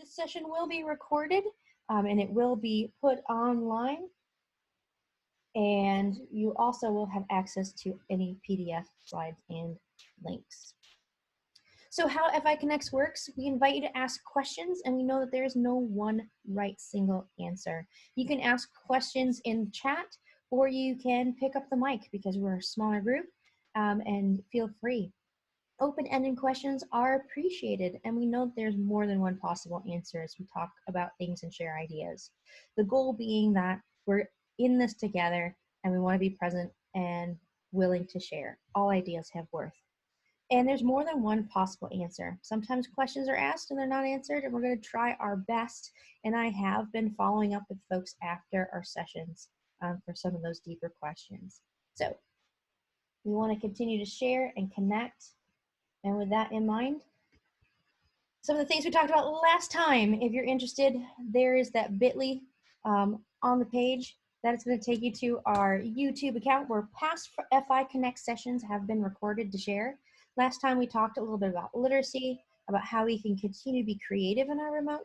this session will be recorded and it will be put online. And you also will have access to any PDF slides and links. So how FI Connects works, we invite you to ask questions, and we know that there is no one right single answer. You can ask questions in chat, or you can pick up the mic because we're a smaller group, and feel free. Open-ended questions are appreciated, and we know that there's more than one possible answer as we talk about things and share ideas. The goal being that we're in this together, and we want to be present and willing to share. All ideas have worth. And there's more than one possible answer. Sometimes questions are asked and they're not answered, and we're going to try our best. And I have been following up with folks after our sessions for some of those deeper questions. So we want to continue to share and connect. And with that in mind, some of the things we talked about last time, if you're interested, there is that bit.ly on the page. That is going to take you to our YouTube account where past FI Connect sessions have been recorded to share. Last time we talked a little bit about literacy, about how we can continue to be creative in our remote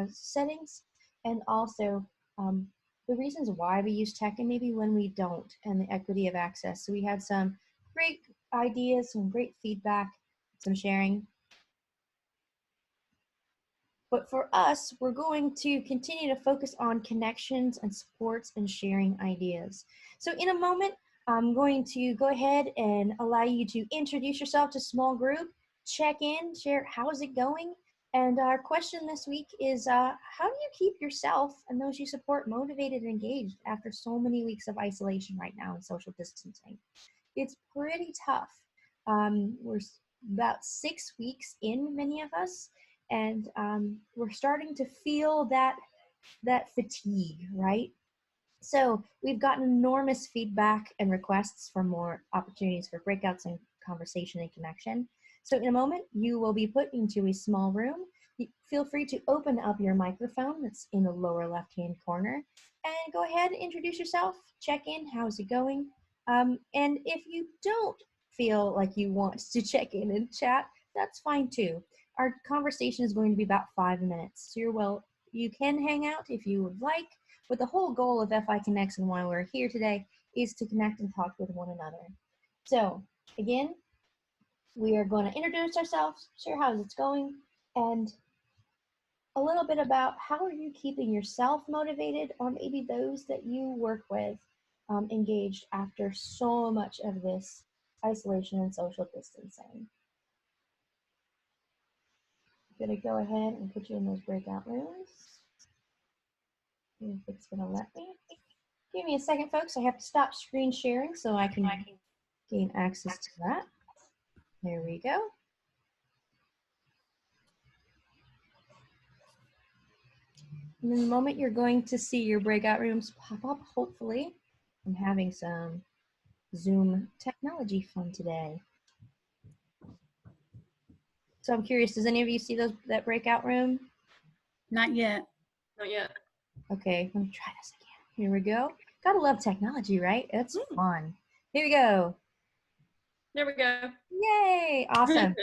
settings, and also the reasons why we use tech and maybe when we don't, and the equity of access. So we had some great ideas, some great feedback, some sharing. But for us, we're going to continue to focus on connections and supports and sharing ideas. So in a moment, I'm going to go ahead and allow you to introduce yourself to a small group, check in, share how's it going. And our question this week is, how do you keep yourself and those you support motivated and engaged after so many weeks of isolation right now and social distancing? It's pretty tough. We're about 6 weeks in, many of us, and we're starting to feel that fatigue, right? So we've gotten enormous feedback and requests for more opportunities for breakouts and conversation and connection. So in a moment, you will be put into a small room. Feel free to open up your microphone that's in the lower left-hand corner and go ahead and introduce yourself, check in, how's it going? And if you don't feel like you want to check in and chat, that's fine too. Our conversation is going to be about 5 minutes. So you can hang out if you would like, but the whole goal of FI Connects and why we're here today is to connect and talk with one another. So again, we are going to introduce ourselves, share how it's going, and a little bit about how are you keeping yourself motivated, or maybe those that you work with engaged after so much of this isolation and social distancing. I'm going to go ahead and put you in those breakout rooms. See if it's going to let me. Give me a second, folks. I have to stop screen sharing so I can gain access to that. There we go. And in a moment, you're going to see your breakout rooms pop up, hopefully. I'm having some Zoom technology fun today. So I'm curious, does any of you see that breakout room? Not yet. Not yet. Okay, let me try this again. Here we go. Gotta love technology, right? It's fun. Here we go. There we go. Yay, awesome.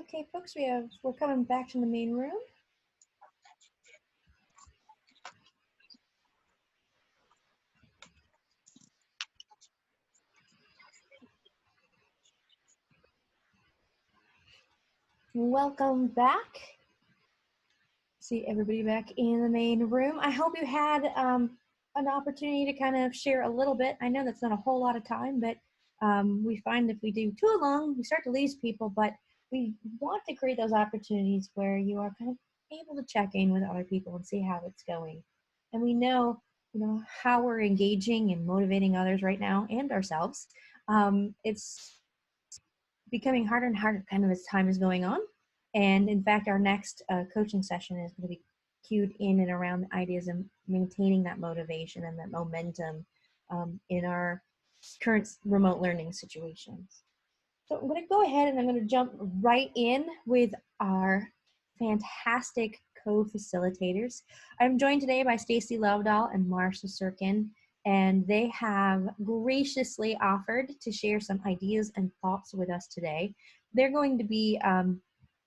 Okay, folks, we're coming back to the main room. Welcome back. See everybody back in the main room. I hope you had an opportunity to kind of share a little bit. I know that's not a whole lot of time, but we find if we do too long, we start to lose people, but we want to create those opportunities where you are kind of able to check in with other people and see how it's going. And we know, how we're engaging and motivating others right now and ourselves. It's becoming harder and harder kind of as time is going on. And in fact, our next coaching session is going to be cued in and around the ideas of maintaining that motivation and that momentum in our current remote learning situations. So I'm going to go ahead and I'm going to jump right in with our fantastic co-facilitators. I'm joined today by Stacey Lovdahl and Marcia Sirkin, and they have graciously offered to share some ideas and thoughts with us today. They're going to be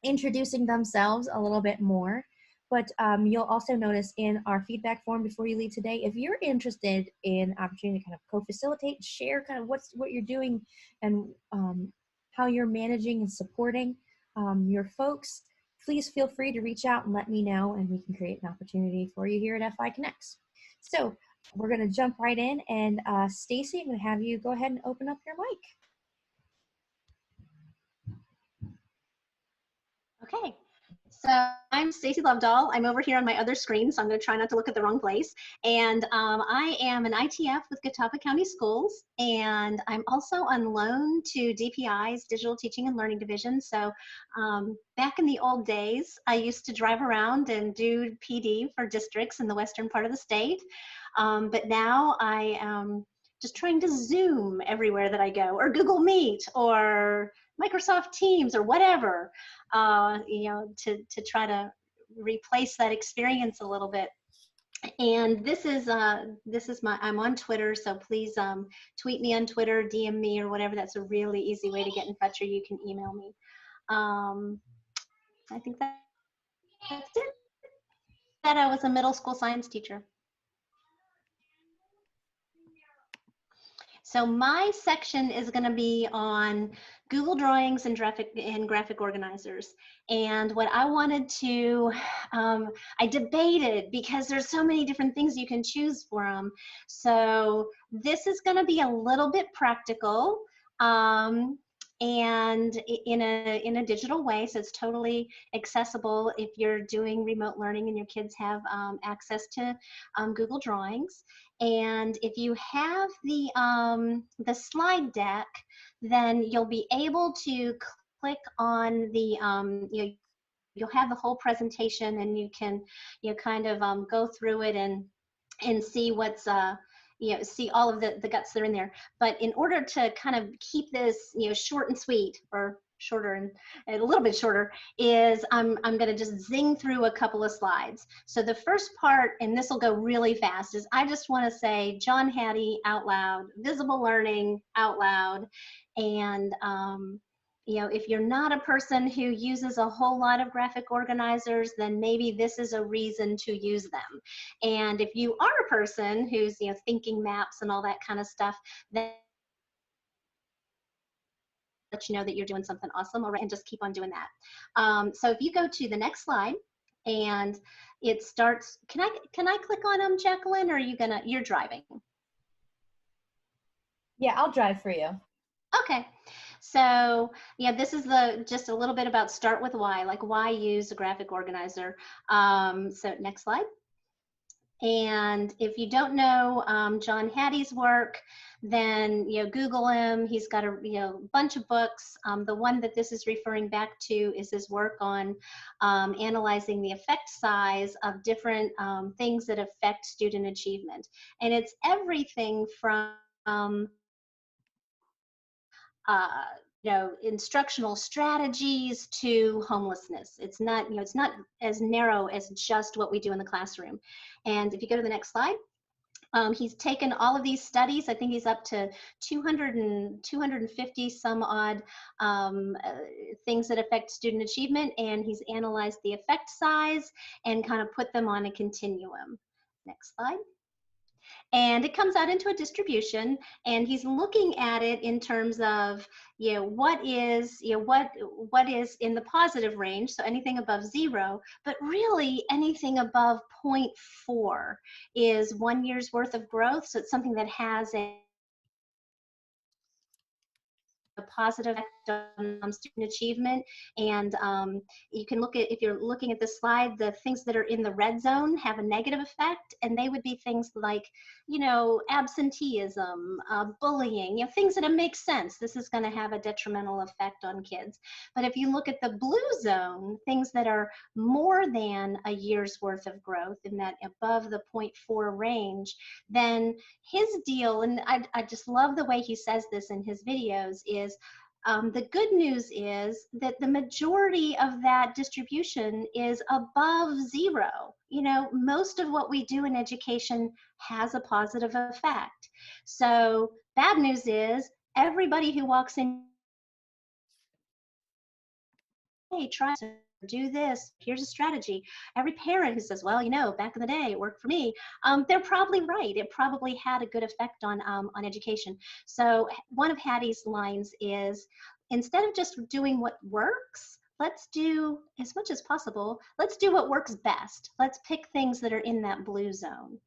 introducing themselves a little bit more, but you'll also notice in our feedback form before you leave today, if you're interested in opportunity to kind of co-facilitate, share kind of what you're doing and how you're managing and supporting your folks, please feel free to reach out and let me know, and we can create an opportunity for you here at FI Connects. So we're going to jump right in, and Stacy, I'm going to have you go ahead and open up your mic. Okay, so I'm Stacey Lovdahl. I'm over here on my other screen, so I'm going to try not to look at the wrong place. And I am an ITF with Catawba County Schools, and I'm also on loan to DPI's Digital Teaching and Learning Division. So back in the old days, I used to drive around and do PD for districts in the western part of the state. But now I am just trying to Zoom everywhere that I go, or Google Meet, or Microsoft Teams, or whatever, to try to replace that experience a little bit. And this is I'm on Twitter, so please tweet me on Twitter, DM me, or whatever. That's a really easy way to get in touch, or you can email me. I think that's it. That I was a middle school science teacher. So my section is going to be on Google Drawings and graphic organizers. And what I wanted to, I debated because there's so many different things you can choose for them. So this is going to be a little bit practical and in a digital way, so it's totally accessible if you're doing remote learning and your kids have access to Google Drawings. And if you have the slide deck, then you'll be able to click on the you'll have the whole presentation, and you can kind of go through it and see what's see all of the guts that are in there. But in order to kind of keep this short and sweet, or shorter and a little bit shorter, is I'm going to just zing through a couple of slides. So the first part, and this will go really fast, is I just want to say John Hattie out loud, visible learning out loud. And if you're not a person who uses a whole lot of graphic organizers, then maybe this is a reason to use them. And if you are a person who's thinking maps and all that kind of stuff, then let you know that you're doing something awesome, all right, and just keep on doing that. So if you go to the next slide, and it starts, can I click on them, Jacqueline, or are you're driving? Yeah, I'll drive for you. Okay. So yeah, this is just a little bit about start with why, like why use a graphic organizer. So next slide. And if you don't know John Hattie's work, then Google him. He's got a bunch of books. The one that this is referring back to is his work on analyzing the effect size of different things that affect student achievement, and it's everything from instructional strategies to homelessness. It's not, it's not as narrow as just what we do in the classroom. And if you go to the next slide, He's taken all of these studies. I think he's up to 250 some odd things that affect student achievement, and he's analyzed the effect size and kind of put them on a continuum. Next slide. And it comes out into a distribution, and he's looking at it in terms of, what is in the positive range, so anything above 0, but really anything above 0.4 is 1 year's worth of growth, so it's something that has a positive effect on student achievement. And you can look at, if you're looking at the slide, the things that are in the red zone have a negative effect, and they would be things like, absenteeism, bullying, things that make sense. This is going to have a detrimental effect on kids. But if you look at the blue zone, things that are more than a year's worth of growth, in that above the 0.4 range, then his deal, and I just love the way he says this in his videos, is the good news is that the majority of that distribution is above 0. Most of what we do in education has a positive effect. So bad news is everybody who walks in, hey, try to do this, here's a strategy. Every parent who says, well, back in the day it worked for me, they're probably right. It probably had a good effect on education. So one of Hattie's lines is, instead of just doing what works, let's do, as much as possible, let's do what works best. Let's pick things that are in that blue zone.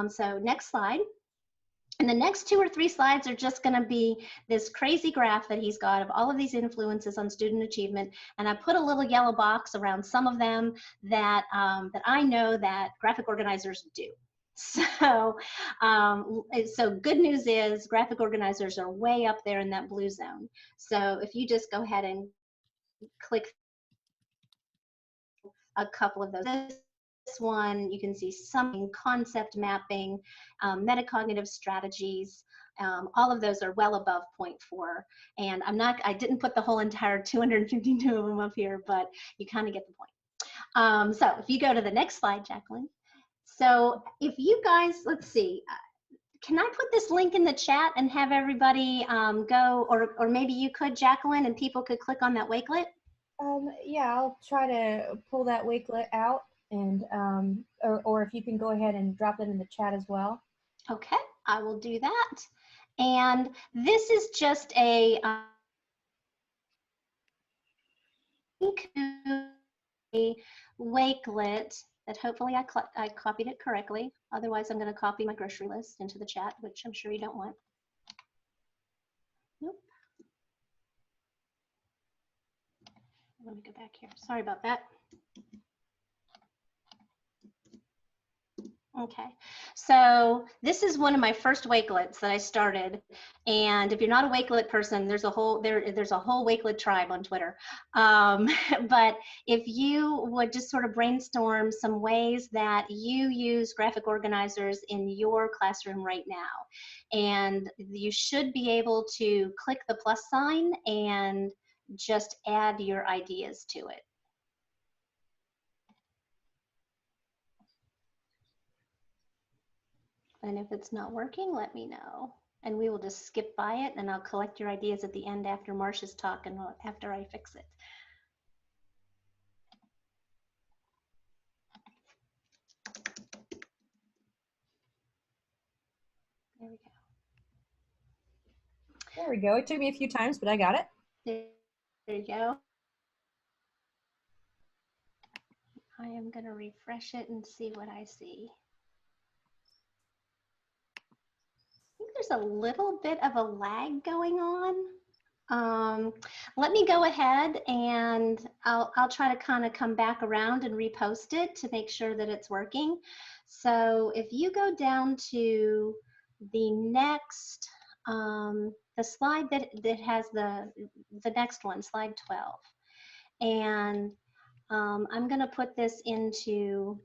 So next slide. And the next 2 or 3 slides are just going to be this crazy graph that he's got of all of these influences on student achievement. And I put a little yellow box around some of them that, that I know that graphic organizers do. So, so good news is graphic organizers are way up there in that blue zone. So if you just go ahead and click a couple of those. This one, you can see some concept mapping, metacognitive strategies. All of those are well above 0.4. And I didn't put the whole entire 252 of them up here, but you kind of get the point. So if you go to the next slide, Jacqueline. So if you guys, let's see, can I put this link in the chat and have everybody go, or maybe you could, Jacqueline, and people could click on that Wakelet? Yeah, I'll try to pull that Wakelet out, and or if you can go ahead and drop it in the chat as well. Okay, I will do that. And this is just a link to a Wakelet that hopefully I copied it correctly. Otherwise, I'm going to copy my grocery list into the chat, which I'm sure you don't want. Nope. Let me go back here. Sorry about that. Okay, so this is one of my first Wakelets that I started, and if you're not a Wakelet person, there's a whole Wakelet tribe on Twitter. But if you would just sort of brainstorm some ways that you use graphic organizers in your classroom right now, and you should be able to click the plus sign and just add your ideas to it. And if it's not working, let me know. And we will just skip by it, and I'll collect your ideas at the end after Marcia's talk and after I fix it. There we go. There we go. It took me a few times, but I got it. There you go. I am going to refresh it and see what I see. I think there's a little bit of a lag going on. Let me go ahead and I'll try to kind of come back around and repost it to make sure that it's working. So if you go down to the next, the slide that has the next one, slide 12. And I'm going to put this into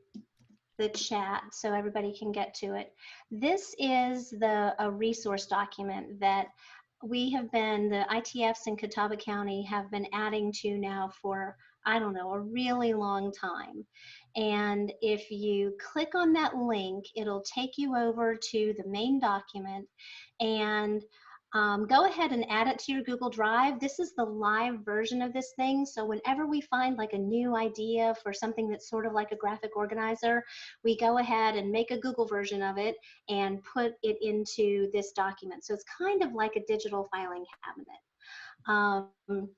the chat so everybody can get to it. This is a resource document that we have been, the ITFs in Catawba County have been adding to now for, I don't know, a really long time. And if you click on that link, it'll take you over to the main document, and go ahead and add it to your Google Drive. This is the live version of this thing. So whenever we find like a new idea for something that's sort of like a graphic organizer, we go ahead and make a Google version of it and put it into this document. So it's kind of like a digital filing cabinet.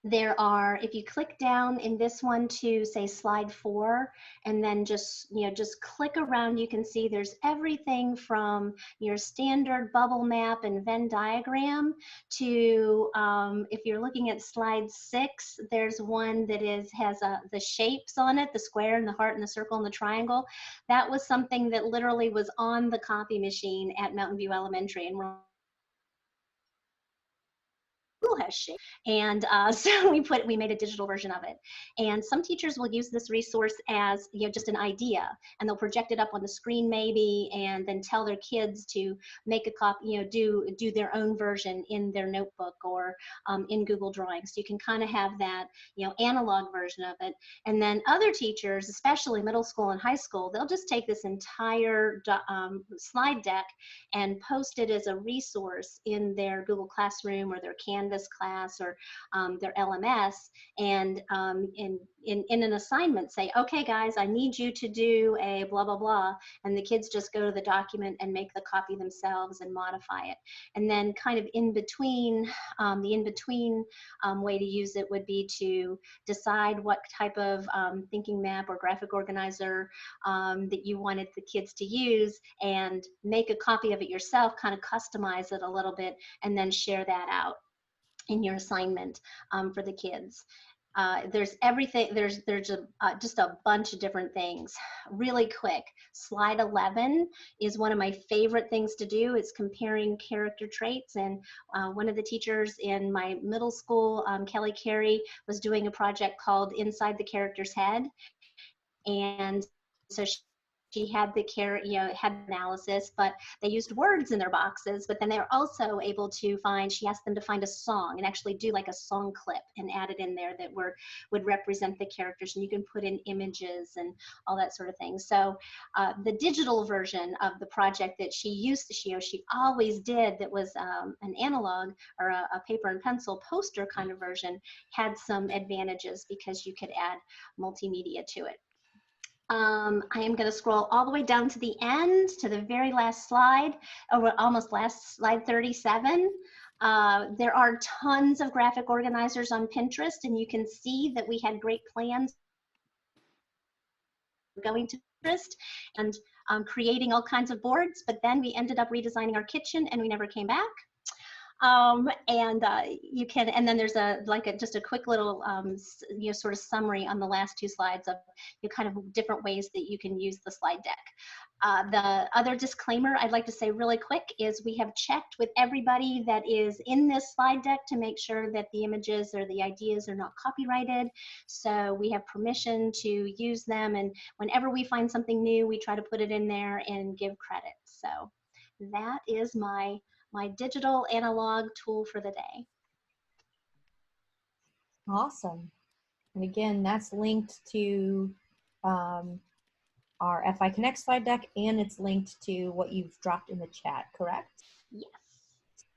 There are, if you click down in this one to say slide 4, and then just click around, you can see there's everything from your standard bubble map and Venn diagram to, if you're looking at slide 6, there's one that has the shapes on it, the square and the heart and the circle and the triangle. That was something that literally was on the copy machine at Mountain View Elementary, and has shape. And so we made a digital version of it. And some teachers will use this resource as just an idea, and they'll project it up on the screen maybe, and then tell their kids to make a copy, do their own version in their notebook or in Google Drawings. So you can kind of have that analog version of it. And then other teachers, especially middle school and high school, they'll just take this entire slide deck and post it as a resource in their Google Classroom or their Canvas class or their LMS, and in an assignment say, okay guys, I need you to do a blah blah blah, and the kids just go to the document and make the copy themselves and modify it. And then kind of in between, the in-between way to use it would be to decide what type of thinking map or graphic organizer that you wanted the kids to use, and make a copy of it yourself, kind of customize it a little bit, and then share that out in your assignment for the kids. There's everything, there's just a bunch of different things. Really quick, slide 11 is one of my favorite things to do. It's comparing character traits, and one of the teachers in my middle school, Kelly Carey, was doing a project called Inside the Character's Head. And so she had the had analysis, but they used words in their boxes, but then they were also able to find, she asked them to find a song and actually do like a song clip and add it in there that would represent the characters, and you can put in images and all that sort of thing. So the digital version of the project that she always did, that was an analog or a paper and pencil poster kind of version, had some advantages because you could add multimedia to it. I am going to scroll all the way down to the end, to the very last slide, or almost last slide, 37. There are tons of graphic organizers on Pinterest, and you can see that we had great plans going to Pinterest and creating all kinds of boards, but then we ended up redesigning our kitchen and we never came back. You can, and then there's just a quick little sort of summary on the last 2 slides of kind of different ways that you can use the slide deck. The other disclaimer I'd like to say really quick is we have checked with everybody that is in this slide deck to make sure that the images or the ideas are not copyrighted. So we have permission to use them, and whenever we find something new, we try to put it in there and give credit. So that is my digital analog tool for the day. Awesome. And again, that's linked to our FI Connect slide deck, and it's linked to what you've dropped in the chat, correct? Yes.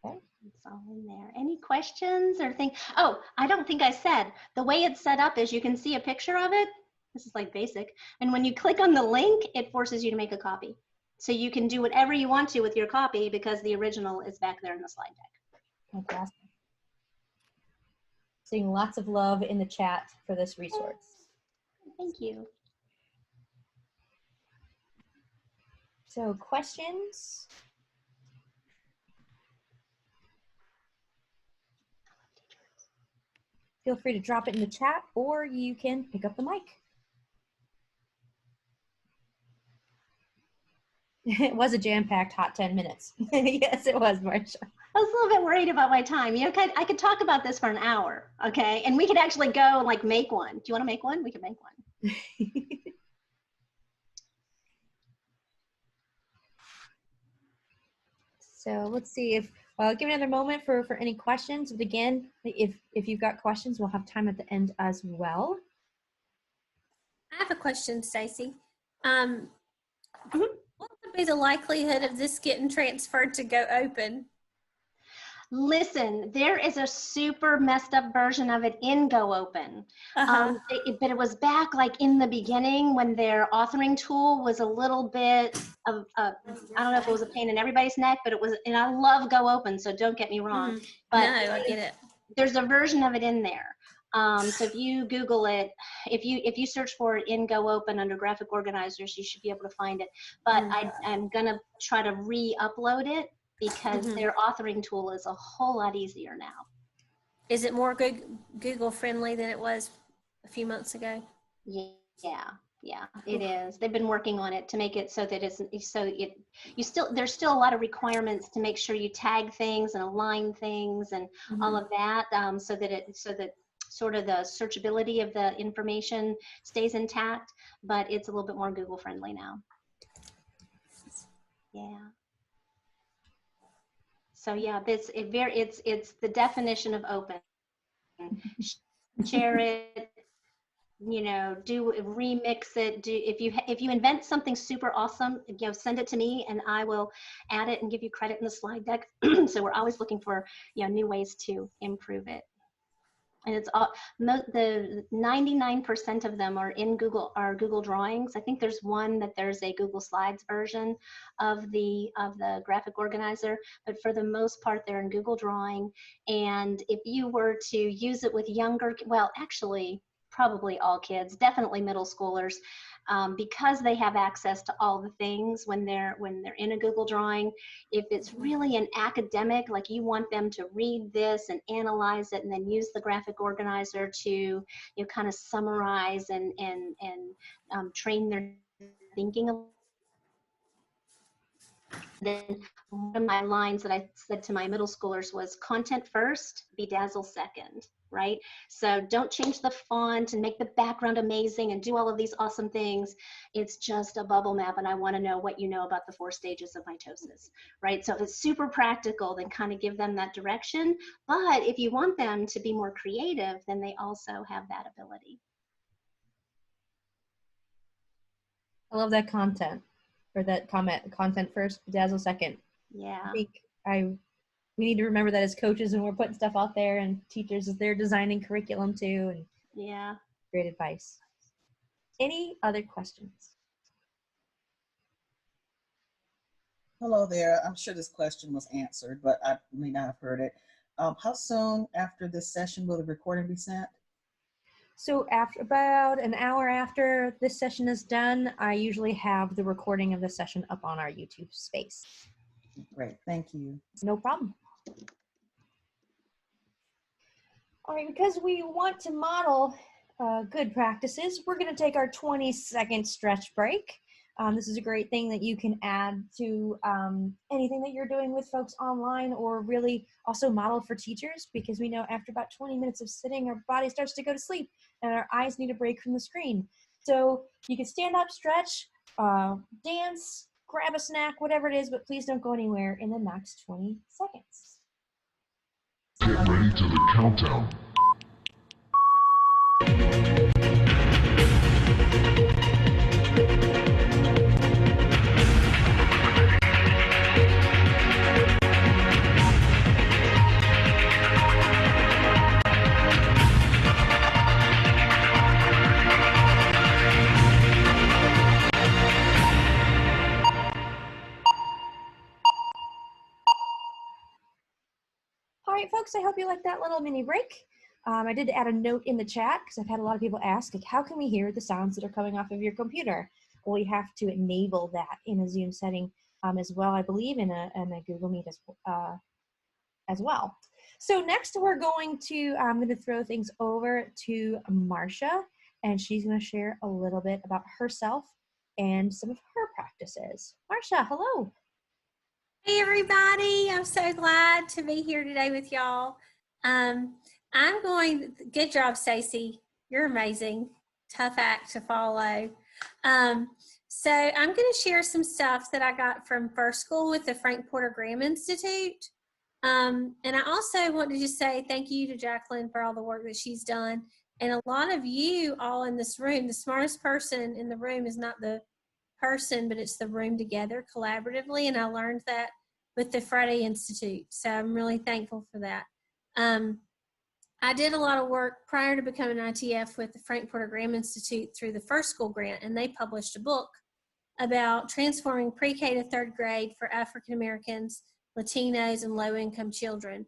Okay. It's all in there. Any questions or things? Oh, I don't think I said, the way it's set up is you can see a picture of it. This is like basic. And when you click on the link, it forces you to make a copy. So you can do whatever you want to with your copy because the original is back there in the slide deck. Fantastic. Seeing lots of love in the chat for this resource. Thank you. So questions? Feel free to drop it in the chat, or you can pick up the mic. It was a jam-packed hot 10 minutes. Yes, it was, Marcia. I was a little bit worried about my time. I could talk about this for an hour, okay? And we could actually go like make one. Do you want to make one? We could make one. So let's see if Well, I'll give it another moment for any questions. But again, if you've got questions, we'll have time at the end as well. I have a question, Stacy. What would be the likelihood of this getting transferred to Go Open? Listen, there is a super messed up version of it in Go Open. But it was back like in the beginning when their authoring tool was a little bit of, I don't know if it was a pain in everybody's neck, but it was, and I love Go Open, so don't get me wrong. But no, I get it. There's a version of it in there. So if you Google it, if you search for it in Go Open under graphic organizers, you should be able to find it. But I'm gonna try to re-upload it because their authoring tool is a whole lot easier now. Is it more Google friendly than it was a few months ago? Yeah, it is. They've been working on it to make it so that there's still a lot of requirements to make sure you tag things and align things and all of that, so that sort of the searchability of the information stays intact, but it's a little bit more Google friendly now. Yeah. So yeah, it's the definition of open. Share it, remix it. If you invent something super awesome, send it to me and I will add it and give you credit in the slide deck. So we're always looking for new ways to improve it. And it's all the 99% of them are in Google Drawings. I think there's there's a Google Slides version of the graphic organizer, but for the most part they're in Google Drawing. And if you were to use it with younger, well, actually probably all kids, definitely middle schoolers, because they have access to all the things when they're in a Google Drawing. If it's really an academic, like you want them to read this and analyze it and then use the graphic organizer to kind of summarize and train their thinking. Then one of my lines that I said to my middle schoolers was content first, bedazzle second, right? So don't change the font and make the background amazing and do all of these awesome things. It's just a bubble map and I want to know what you know about the 4 stages of mitosis, right? So if it's super practical, then kind of give them that direction. But if you want them to be more creative, then they also have that ability. I love that content. Or that comment, content first, bedazzle second. Yeah. I think we need to remember that as coaches when we're putting stuff out there and teachers as they're designing curriculum too. And yeah, great advice. Any other questions? Hello there. I'm sure this question was answered, but I may not have heard it. How soon after this session will the recording be sent? So after about an hour after this session is done, I usually have the recording of the session up on our YouTube space. Great, thank you. No problem. All right, because we want to model good practices, we're going to take our 20-second stretch break. This is a great thing that you can add to anything that you're doing with folks online, or really also model for teachers, because we know after about 20 minutes of sitting, our body starts to go to sleep and our eyes need a break from the screen. So you can stand up, stretch, dance, grab a snack, whatever it is, but please don't go anywhere in the next 20 seconds. Get ready to the countdown. All right, folks, I hope you liked that little mini break. I did add a note in the chat because I've had a lot of people ask, like, how can we hear the sounds that are coming off of your computer? Well, you have to enable that in a Zoom setting as well, I believe, in a Google Meet as well. So next I'm going to throw things over to Marsha, and she's going to share a little bit about herself and some of her practices. Marsha, hello. Hey everybody, I'm so glad to be here today with y'all. Good job, Stacy. You're amazing. Tough act to follow. So I'm going to share some stuff that I got from First School with the Frank Porter Graham Institute. And I also want to just say thank you to Jacqueline for all the work that she's done. And a lot of you all in this room, the smartest person in the room is not the person, but it's the room together collaboratively. And I learned that with the Friday Institute. So I'm really thankful for that. I did a lot of work prior to becoming an ITF with the Frank Porter Graham Institute through the First School Grant, and they published a book about transforming pre-K to third grade for African Americans, Latinos, and low-income children.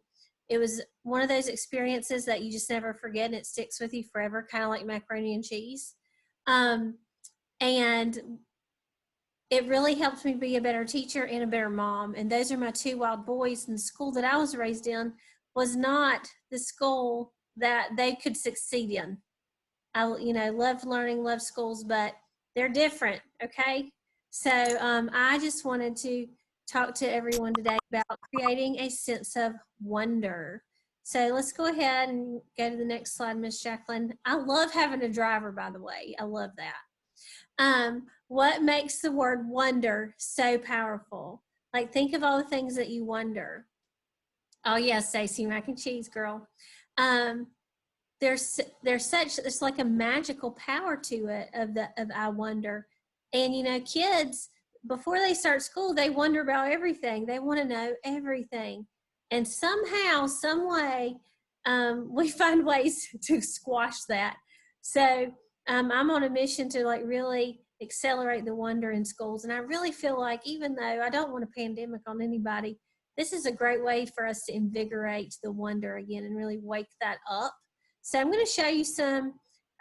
It was one of those experiences that you just never forget, and it sticks with you forever, kind of like macaroni and cheese. And it really helped me be a better teacher and a better mom. And those are my two wild boys. And the school that I was raised in was not the school that they could succeed in. I, loved learning, loved schools, but they're different, okay? So I just wanted to talk to everyone today about creating a sense of wonder. So let's go ahead and go to the next slide, Miss Jacqueline. I love having a driver, by the way. I love that. What makes the word wonder so powerful? Like, think of all the things that you wonder. Oh yes, Stacy, mac and cheese girl. There's like a magical power to it of I wonder. And kids, before they start school, they wonder about everything. They want to know everything. And somehow, some way, we find ways to squash that. So I'm on a mission to really accelerate the wonder in schools. And I really feel like, even though I don't want a pandemic on anybody, this is a great way for us to invigorate the wonder again and really wake that up. So I'm going to show you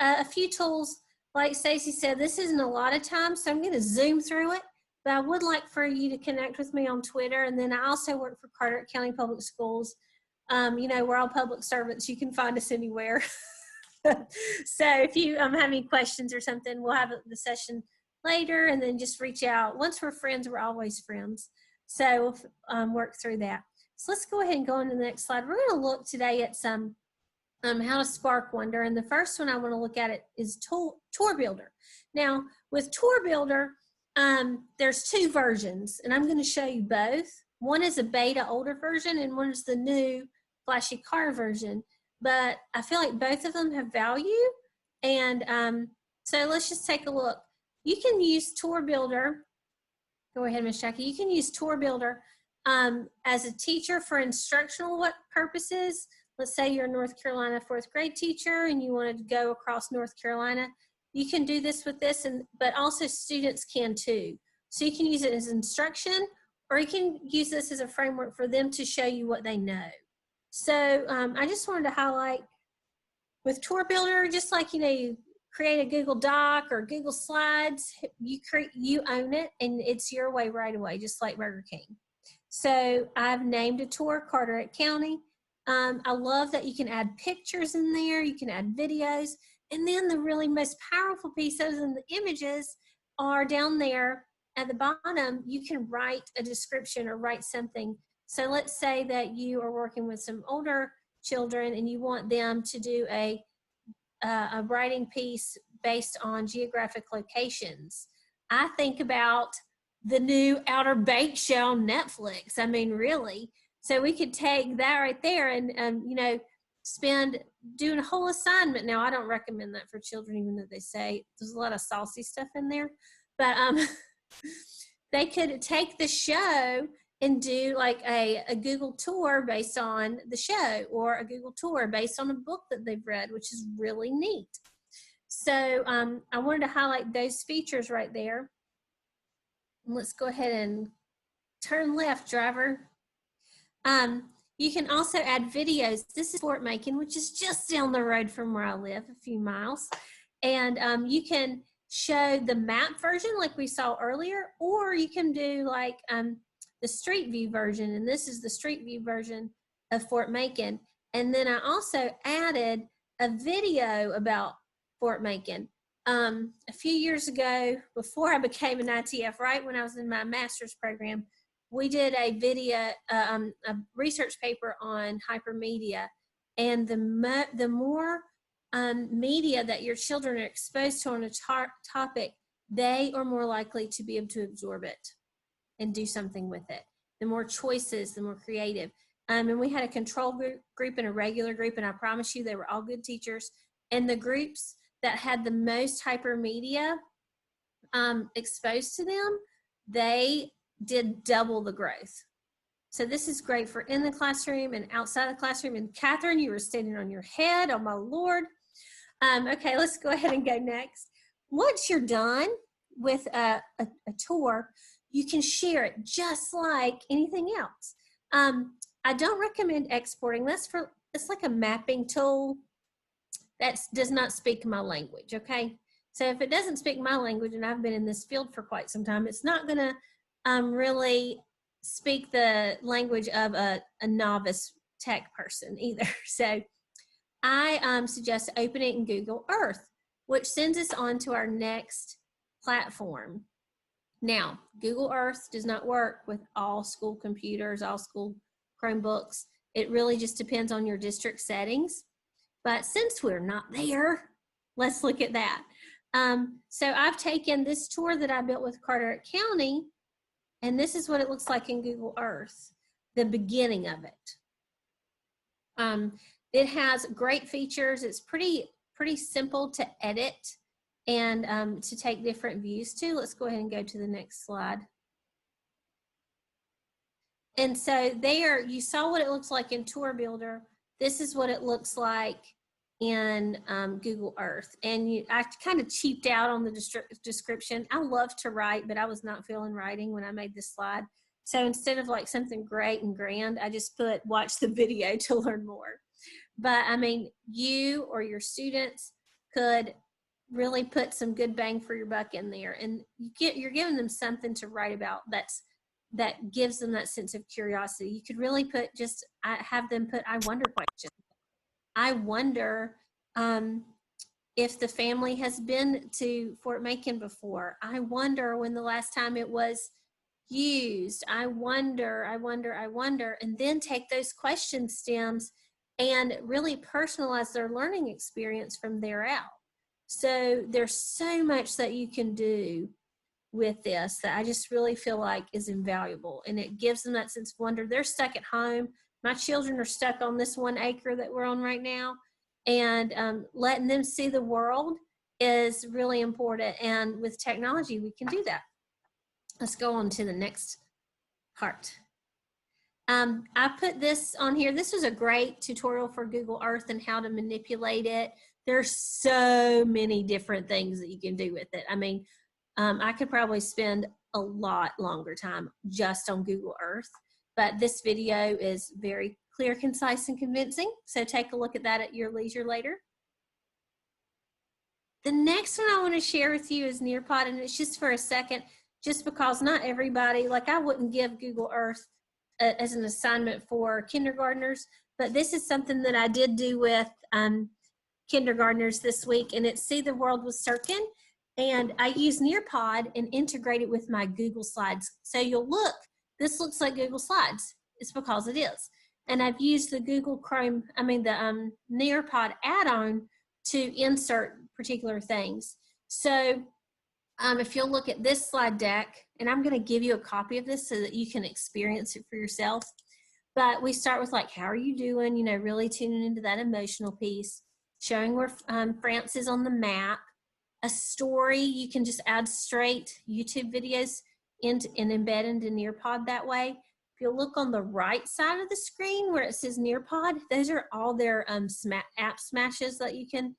a few tools. Like Stacy said, this isn't a lot of time, so I'm going to zoom through it. But I would like for you to connect with me on Twitter. And then I also work for Carteret County Public Schools. We're all public servants. You can find us anywhere. So if you have any questions or something, we'll have the session later, and then just reach out. Once we're friends, we're always friends. So we'll work through that. So let's go ahead and go on to the next slide. We're going to look today at some how to spark wonder. And the first one I want to look at is Tour Builder. Now, with Tour Builder, there's two versions, and I'm going to show you both. One is a beta older version, and one is the new flashy car version. But I feel like both of them have value. And so let's just take a look. You can use Tour Builder. Go ahead, Ms. Jackie. You can use Tour Builder as a teacher for instructional purposes. Let's say you're a North Carolina 4th grade teacher and you wanted to go across North Carolina. You can do this with this, but also students can too. So you can use it as instruction, or you can use this as a framework for them to show you what they know. So I just wanted to highlight with Tour Builder, just like, you create a Google Doc or Google Slides, you own it, and it's your way right away, just like Burger King. So I've named a tour Carteret County. I love that you can add pictures in there, you can add videos, and then the really most powerful piece, those in the images, are down there at the bottom. You can write a description or write something. So let's say that you are working with some older children and you want them to do a writing piece based on geographic locations. I think about the new Outer Banks show on Netflix. I mean, really. So we could take that right there and doing a whole assignment. Now, I don't recommend that for children, even though they say there's a lot of saucy stuff in there. But they could take the show and do like a Google tour based on the show, or a Google tour based on a book that they've read, which is really neat. So I wanted to highlight those features right there. Let's go ahead and turn left, driver. You can also add videos. This is Fort Macon, which is just down the road from where I live, a few miles. And you can show the map version like we saw earlier, or you can do like the street view version. And this is the street view version of Fort Macon. And then I also added a video about Fort Macon. A few years ago, before I became an ITF, right when I was in my master's program, we did a video, a research paper on hypermedia. And the more media that your children are exposed to on a topic, they are more likely to be able to absorb it and do something with it. The more choices, the more creative. And we had a control group and a regular group, and I promise you they were all good teachers. And the groups that had the most hypermedia exposed to them, they did double the growth. So this is great for in the classroom and outside the classroom. And Catherine, you were standing on your head, oh my Lord. Okay, let's go ahead and go next. Once you're done with a tour, you can share it just like anything else. I don't recommend exporting this for, it's like a mapping tool that does not speak my language, okay? So if it doesn't speak my language, and I've been in this field for quite some time, it's not gonna really speak the language of a novice tech person either. So I suggest opening in Google Earth, which sends us on to our next platform. Now, Google Earth does not work with all school computers, all school Chromebooks. It really just depends on your district settings. But since we're not there, let's look at that. So I've taken this tour that I built with Carteret County, and this is what it looks like in Google Earth, the beginning of it. It has great features. It's pretty simple to edit and to take different views to. Let's go ahead and go to the next slide. And so there, you saw what it looks like in Tour Builder. This is what it looks like in Google Earth. And I kind of cheaped out on the description. I love to write, but I was not feeling writing when I made this slide. So instead of like something great and grand, I just put watch the video to learn more. But I mean, you or your students could really put some good bang for your buck in there, and you're giving them something to write about that gives them that sense of curiosity. You could really put have them put I wonder questions. I wonder if the family has been to Fort Macon before. I wonder when the last time it was used. I wonder, and then take those question stems and really personalize their learning experience from there out. So there's so much that you can do with this that I just really feel like is invaluable, and it gives them that sense of wonder. They're stuck at home. My children are stuck on this 1 acre that we're on right now, and letting them see the world is really important, and with technology we can do that. Let's go on to the next part. I put this on here. This was a great tutorial for Google Earth and how to manipulate it. There's so many different things that you can do with it. I mean, I could probably spend a lot longer time just on Google Earth, but this video is very clear, concise, and convincing. So take a look at that at your leisure later. The next one I want to share with you is Nearpod, and it's just for a second, just because not everybody, like I wouldn't give Google Earth as an assignment for kindergartners, but this is something that I did do with kindergartners this week, and it's See the World with Sirkin. And I use Nearpod and integrate it with my Google Slides. So you'll look, this looks like Google Slides. It's because it is. And I've used the the Nearpod add-on to insert particular things. So if you'll look at this slide deck, and I'm gonna give you a copy of this so that you can experience it for yourself. But we start with like, how are you doing? You know, really tuning into that emotional piece, showing where France is on the map. A story, you can just add straight YouTube videos and embed into Nearpod that way. If you look on the right side of the screen where it says Nearpod, those are all their app smashes that you can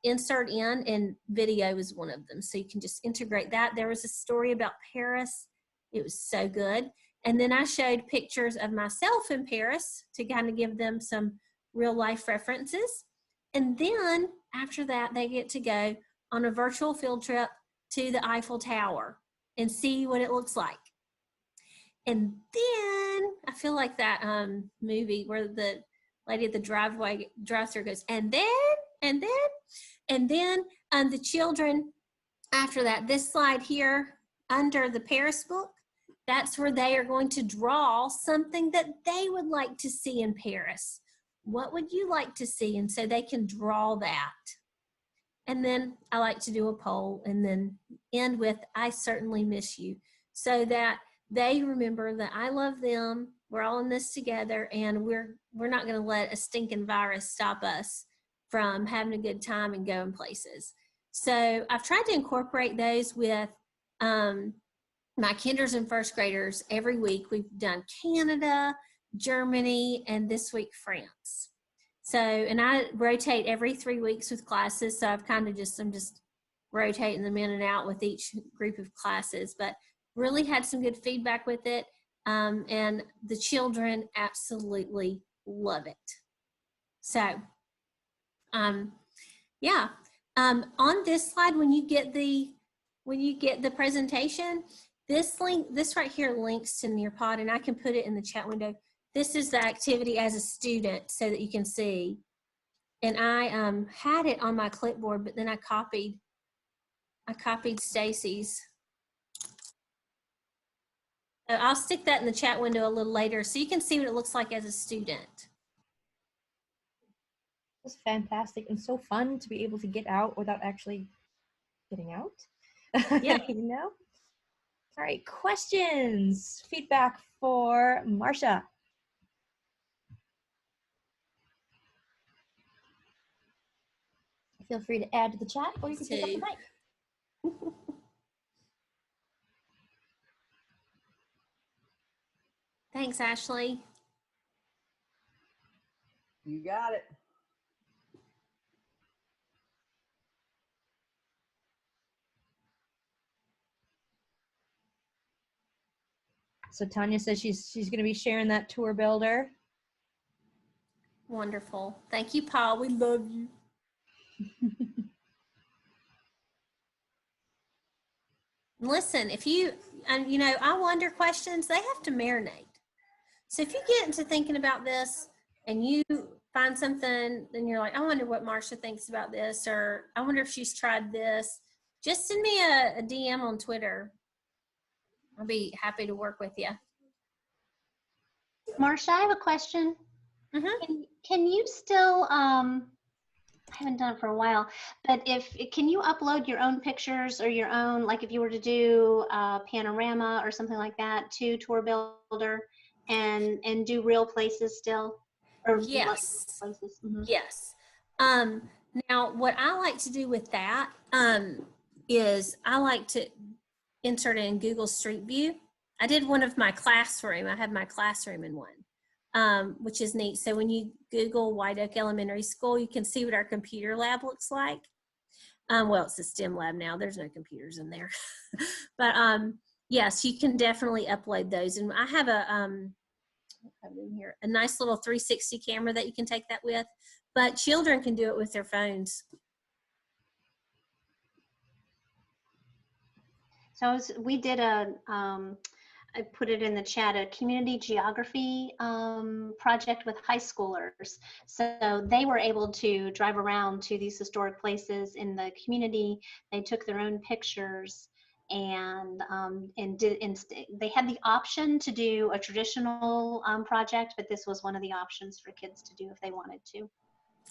insert in, and video is one of them. So you can just integrate that. There was a story about Paris. It was so good. And then I showed pictures of myself in Paris to kind of give them some real life references. And then after that, they get to go on a virtual field trip to the Eiffel Tower and see what it looks like. And then I feel like that movie where the lady at the drive-thru goes, and then the children after that, this slide here under the Paris book, that's where they are going to draw something that they would like to see in Paris. What would you like to see? And so they can draw that. And then I like to do a poll and then end with, I certainly miss you, so that they remember that I love them We're all in this together, and we're not going to let a stinking virus stop us from having a good time and going places. So I've tried to incorporate those with my kinders and first graders every week. We've done Canada, Germany, and this week France. So, and I rotate every 3 weeks with classes. So I'm just rotating them in and out with each group of classes, but really had some good feedback with it. And the children absolutely love it. So, yeah. On this slide, when you get the presentation, this right here links to Nearpod, and I can put it in the chat window. This is the activity as a student so that you can see. And I had it on my clipboard, but then I copied Stacy's. So I'll stick that in the chat window a little later so you can see what it looks like as a student. It's fantastic and so fun to be able to get out without actually getting out. Yeah. You know? All right, questions, feedback for Marcia. Feel free to add to the chat, or you can pick up the mic. Thanks, Ashley. You got it. So Tanya says she's going to be sharing that tour builder. Wonderful. Thank you, Paul. We love you. Listen, if you, and you know, I wonder questions, they have to marinate. So if you get into thinking about this and you find something, then you're like, I wonder what Marcia thinks about this, or I wonder if she's tried this, just send me a DM on Twitter. I'll be happy to work with you. Marsha, I have a question. Mm-hmm. Can you still, I haven't done it for a while, but can you upload your own pictures or your own, like if you were to do a panorama or something like that to Tour Builder and do real places still? Or Yes. places? Mm-hmm. Yes. Now, what I like to do with that is I like to insert it in Google Street View. I did one of my classroom. I have my classroom in one, which is neat. So when you Google White Oak Elementary School, you can see what our computer lab looks like. Well, it's a STEM lab now. There's no computers in there. But yes, you can definitely upload those. And I have a nice little 360 camera that you can take that with. But children can do it with their phones. So we did I put it in the chat, a community geography project with high schoolers. So they were able to drive around to these historic places in the community. They took their own pictures and they had the option to do a traditional project, but this was one of the options for kids to do if they wanted to.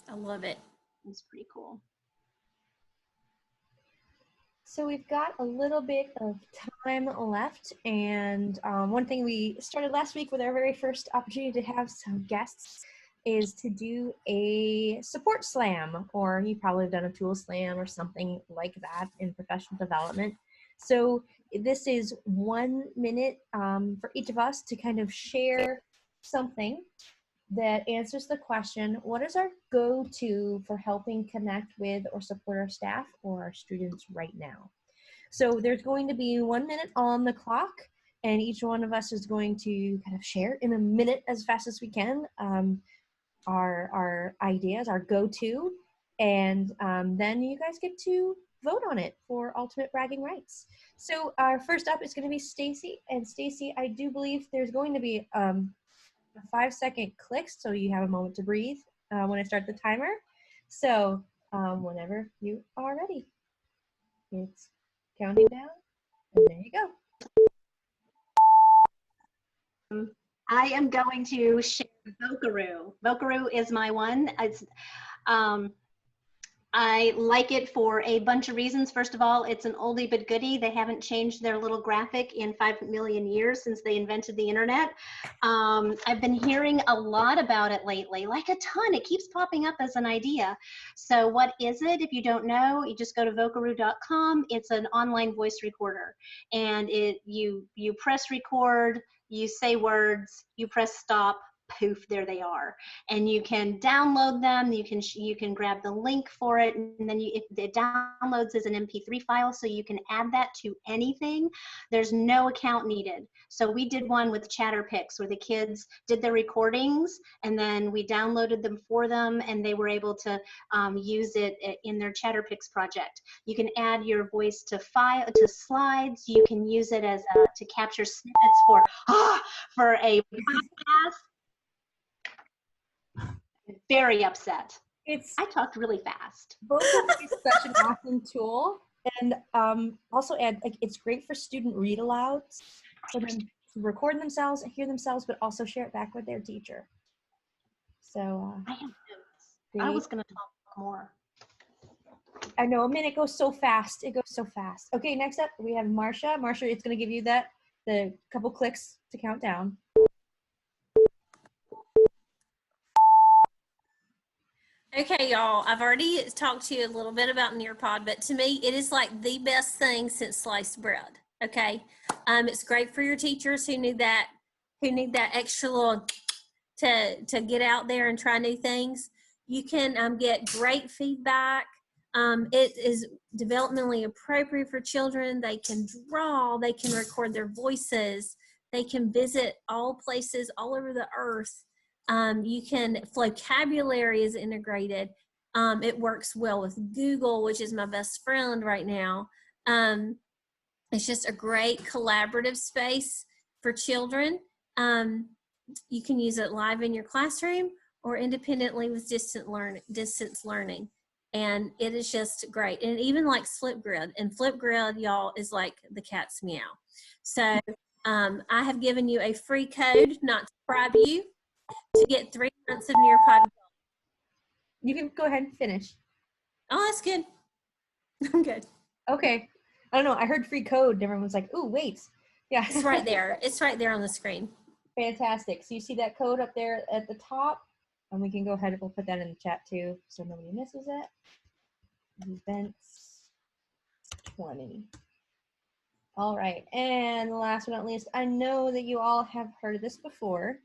I love it. It's pretty cool. So we've got a little bit of time left, and one thing we started last week with our very first opportunity to have some guests is to do a support slam, or you probably have done a tool slam or something like that in professional development. So this is 1 minute for each of us to kind of share something that answers the question, what is our go-to for helping connect with or support our staff or our students right now? So there's going to be 1 minute on the clock, and each one of us is going to kind of share in a minute as fast as we can our ideas, our go-to, and then you guys get to vote on it for ultimate bragging rights. So our first up is going to be Stacy, and Stacy, I do believe there's going to be a 5-second click, so you have a moment to breathe when I start the timer. So whenever you are ready, it's counting down, and there you go. I am going to share Vocaroo. Vocaroo is my one. It's I like it for a bunch of reasons. First of all, it's an oldie but goodie. They haven't changed their little graphic in 5 million years since they invented the internet. I've been hearing a lot about it lately, like a ton. It keeps popping up as an idea. So what is it? If you don't know, you just go to vocaroo.com. It's an online voice recorder, and you press record, you say words, you press stop, poof, there they are. And you can download them. You can grab the link for it, and then if it downloads as an MP3 file, so you can add that to anything. There's no account needed. So we did one with ChatterPix where the kids did their recordings, and then we downloaded them for them, and they were able to use it in their ChatterPix project. You can add your voice to slides. You can use it as to capture snippets for a podcast. Very upset. I talked really fast. Vocaloid is such an awesome tool, and also add, like, it's great for student read alouds for them to record themselves and hear themselves, but also share it back with their teacher. So I have notes. I was going to talk more. I know, a minute goes so fast. It goes so fast. Okay, next up we have Marcia. Marcia, it's going to give you the couple clicks to count down. Okay, y'all, I've already talked to you a little bit about Nearpod, but to me, it is like the best thing since sliced bread, okay? It's great for your teachers who need that extra little to get out there and try new things. You can get great feedback. It is developmentally appropriate for children. They can draw, they can record their voices, they can visit all places all over the earth. Vocabulary is integrated. It works well with Google, which is my best friend right now. It's just a great collaborative space for children. You can use it live in your classroom or independently with distance learning. And it is just great. And it even likes Flipgrid. And Flipgrid, y'all, is like the cat's meow. So I have given you a free code, not to bribe you, to get 3 months of Nearpod. You can go ahead and finish. Oh, that's good. I'm good. Okay. I don't know. I heard free code and everyone's like, ooh, wait. Yeah. It's right there. It's right there on the screen. Fantastic. So you see that code up there at the top? And we can go ahead and we'll put that in the chat too so nobody misses it. Events 20. All right. And last but not least, I know that you all have heard of this before.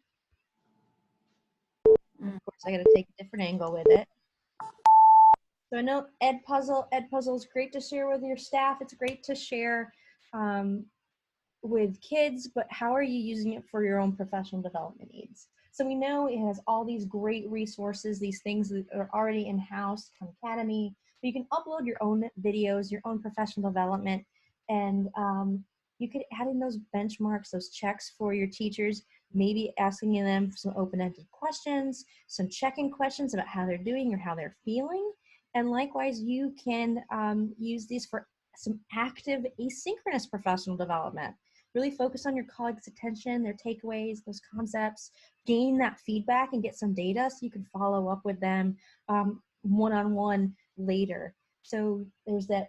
Of course, I got to take a different angle with it. So I know EdPuzzle. EdPuzzle is great to share with your staff. It's great to share with kids, but how are you using it for your own professional development needs? So we know it has all these great resources, these things that are already in-house, Khan Academy, but you can upload your own videos, your own professional development, and you could add in those benchmarks, those checks for your teachers, maybe asking them some open-ended questions, some check-in questions about how they're doing or how they're feeling. And likewise, you can use these for some active asynchronous professional development. Really focus on your colleagues' attention, their takeaways, those concepts, gain that feedback and get some data so you can follow up with them one-on-one later. So there's that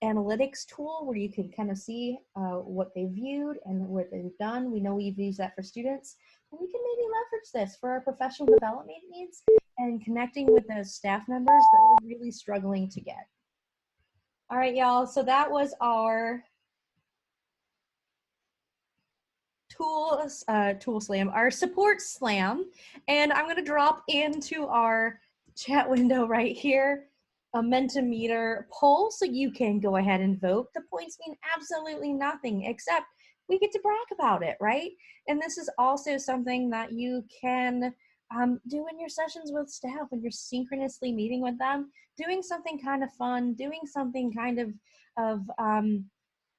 analytics tool where you can kind of see what they viewed and what they've done. We know we've used that for students. And we can maybe leverage this for our professional development needs and connecting with those staff members that we're really struggling to get. All right, y'all, so that was our tool slam, our support slam. And I'm gonna drop into our chat window right here a Mentum Meter poll so you can go ahead and vote. The points mean absolutely nothing except we get to brag about it, right? And this is also something that you can do in your sessions with staff when you're synchronously meeting with them, doing something kind of fun, doing something kind of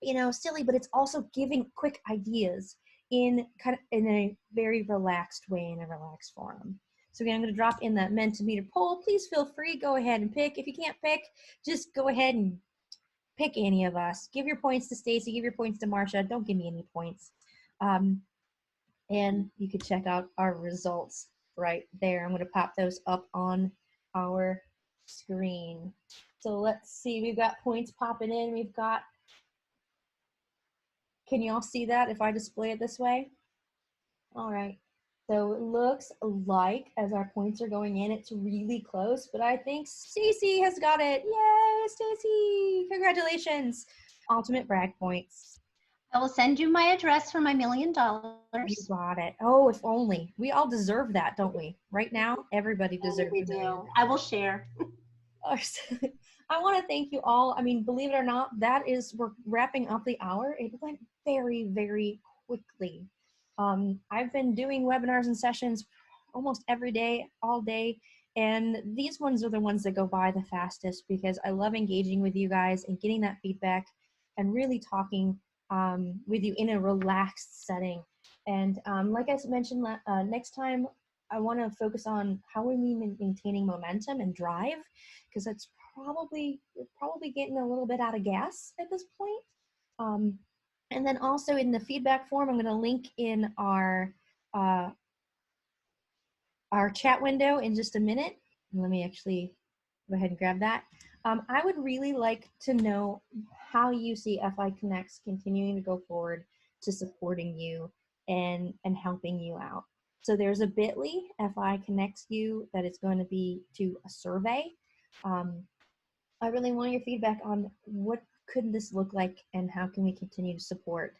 you know, silly, but it's also giving quick ideas in a very relaxed way, in a relaxed forum. So again, I'm going to drop in the Mentum Meter poll. Please feel free, go ahead and pick. If you can't pick, just go ahead and pick any of us. Give your points to Stacy, give your points to Marsha. Don't give me any points. And you can check out our results right there. I'm going to pop those up on our screen. So let's see, we've got points popping in. We've got, can you all see that if I display it this way? All right. So it looks like as our points are going in, it's really close, but I think Stacy has got it. Yay, Stacy! Congratulations. Ultimate brag points. I will send you my address for my $1 million. You got it. Oh, if only. We all deserve that, don't we? Right now, everybody deserves We $1 million. do. I will share. I want to thank you all. I mean, believe it or not, we're wrapping up the hour. It went very, very quickly. I've been doing webinars and sessions almost every day, all day, and these ones are the ones that go by the fastest because I love engaging with you guys and getting that feedback and really talking with you in a relaxed setting. And like I mentioned, next time I want to focus on how are we maintaining momentum and drive, because that's we're probably getting a little bit out of gas at this point. And then also in the feedback form, I'm going to link in our chat window in just a minute. Let me actually go ahead and grab that. I would really like to know how you see FI Connects continuing to go forward to supporting you and helping you out. So there's a bit.ly FI Connects you that is going to be to a survey. I really want your feedback on what could this look like and how can we continue to support,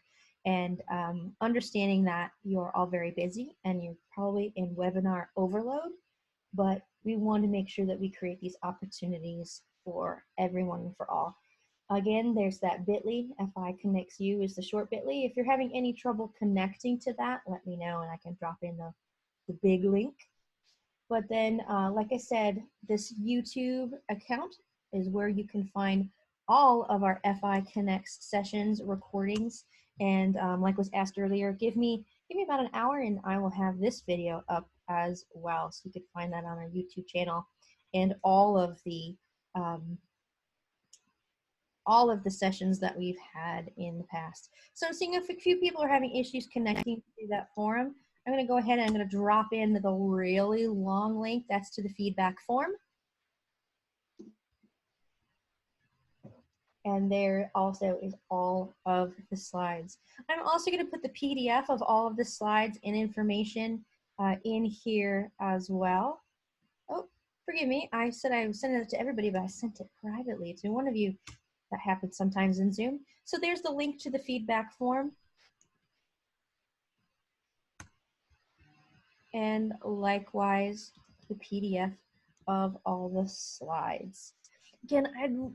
and understanding that you're all very busy and you're probably in webinar overload, but we want to make sure that we create these opportunities for everyone and for all. Again, there's that bit.ly, FI Connects You is the short bit.ly. If you're having any trouble connecting to that, let me know and I can drop in the big link. But then, like I said, this YouTube account is where you can find all of our FI Connects sessions, recordings, and like was asked earlier, give me about an hour and I will have this video up as well. So you can find that on our YouTube channel and all of the sessions that we've had in the past. So I'm seeing a few people are having issues connecting to that forum. I'm going to go ahead and I'm going to drop in the really long link. That's to the feedback form. And there also is all of the slides. I'm also going to put the PDF of all of the slides and information in here as well. Oh, forgive me. I said I was sending it to everybody, but I sent it privately to one of you. That happens sometimes in Zoom. So there's the link to the feedback form. And likewise, the PDF of all the slides. Again,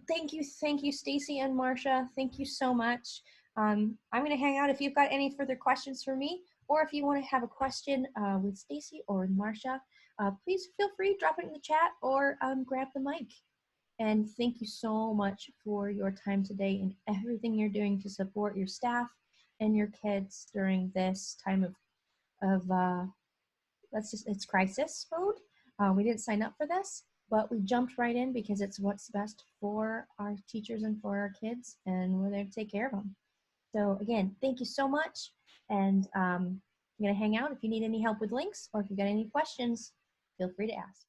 thank you, Stacy and Marsha. Thank you so much. I'm going to hang out if you've got any further questions for me, or if you want to have a question with Stacy or Marsha, please feel free, drop it in the chat or grab the mic. And thank you so much for your time today and everything you're doing to support your staff and your kids during this time of it's crisis mode. We didn't sign up for this, but we jumped right in because it's what's best for our teachers and for our kids, and we're there to take care of them. So again, thank you so much. And I'm gonna hang out. If you need any help with links or if you've got any questions, feel free to ask.